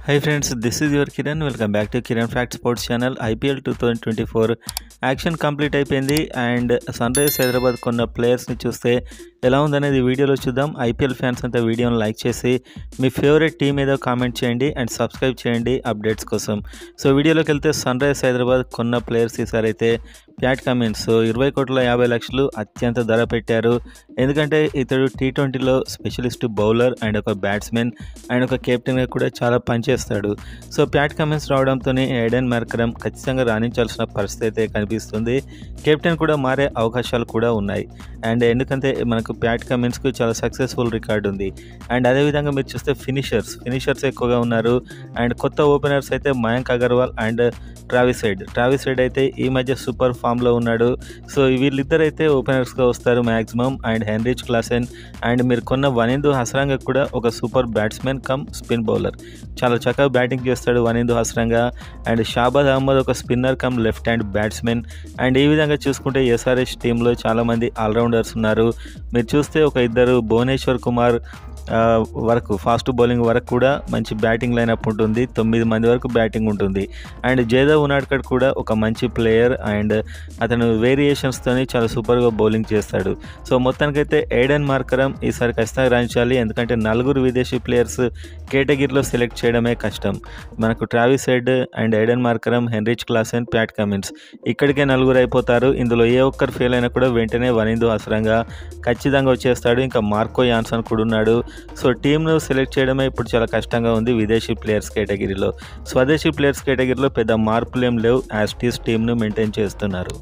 Hi friends, this is your Kiran. Welcome back to Kiran Fact Sports channel. IPL 2024 action complete అయిపోయింది and sun Risers Hyderabad కొన్న ప్లేయర్స్ని చూస్తే ఎలా ఉందనేది వీడియోలో చూద్దాం. ఐపీఎల్ ఫ్యాన్స్ అంతా వీడియోని లైక్ చేసి మీ ఫేవరెట్ టీం ఏదో కామెంట్ చేయండి అండ్ సబ్స్క్రైబ్ చేయండి అప్డేట్స్ కోసం. సో వీడియోలోకి వెళ్తే సన్ రైజర్స్ హైదరాబాద్ కొన్న ప్లేయర్స్ ఈసారి అయితే ప్యాట్ కమిన్స్ 20,50,00,000 అత్యంత ధర పెట్టారు. ఎందుకంటే ఇతడు T20లో స్పెషలిస్ట్ బౌలర్ అండ్ ఒక బ్యాట్స్మెన్ అండ్ ఒక కెప్టెన్గా కూడా చాలా పనిచేస్తాడు. సో ప్యాట్ కమిన్స్ రావడంతోనే ఎడెన్ మార్కరమ్ ఖచ్చితంగా రాణించాల్సిన పరిస్థితి అయితే కనిపిస్తుంది. కెప్టెన్ కూడా మారే అవకాశాలు కూడా ఉన్నాయి. అండ్ ఎందుకంటే మనకు ప్యాట్ కమిన్స్కు చాలా సక్సెస్ఫుల్ రికార్డు ఉంది. అండ్ అదేవిధంగా మీరు చూస్తే ఫినిషర్స్ ఎక్కువగా ఉన్నారు. అండ్ కొత్త ఓపెనర్స్ అయితే Mayank Agarwal and Travis head అయితే ఈ మధ్య సూపర్ ఫామ్లో ఉన్నాడు. సో వీళ్ళిద్దరు అయితే ఓపెనర్స్గా వస్తారు maximum. And Heinrich Klaasen and మీరు కొన్న వనిందు హస్రాంగా కూడా ఒక super batsmen come spin bowler, చాలా చక్కగా బ్యాటింగ్ చేస్తాడు వనిందు హస్రాంగా. అండ్ షాబాజ్ అహ్మద్ ఒక spinner come left hand batsmen. And ఈ విధంగా చూసుకుంటే ఎస్ఆర్హెచ్ టీంలో చాలామంది ఆల్రౌండర్స్ ఉన్నారు. మీరు చూస్తే ఒక ఇద్దరు భువనేశ్వర్ కుమార్ వరకు ఫాస్ట్ బౌలింగ్ వరకు కూడా మంచి బ్యాటింగ్ లైనప్ ఉంటుంది. 9 మంది వరకు బ్యాటింగ్ ఉంటుంది. అండ్ జేదవ్ ఉనాడ్కట్ కూడా ఒక మంచి ప్లేయర్ అండ్ అతను వేరియేషన్స్తోని చాలా సూపర్గా బౌలింగ్ చేస్తాడు. సో మొత్తానికైతే ఎడెన్ మార్కరమ్ ఈసారి ఖచ్చితంగా రాణించాలి. ఎందుకంటే 4 విదేశీ ప్లేయర్స్ కేటగిరీలో సెలెక్ట్ చేయడమే కష్టం. మనకు Travis head and Aiden Markram, Heinrich Klaasen, Pat Cummins ఇక్కడికే 4 అయిపోతారు. ఇందులో ఏ ఒక్కరు ఫెయిల్ అయినా కూడా వెంటనే వనిందు హస్రాంగా ఖచ్చితంగా వచ్చేస్తాడు. ఇంకా మార్కో యాన్సన్ కూడా ఉన్నాడు. సో టీంను సెలెక్ట్ చేయడమే ఇప్పుడు చాలా కష్టంగా ఉంది విదేశీ ప్లేయర్స్ కేటగిరీలో. స్వదేశీ ప్లేయర్స్ కేటగిరీలో పెద్ద మార్పులేం లేవు. యాజ్ టీస్ టీంను మెయింటైన్ చేస్తున్నారు.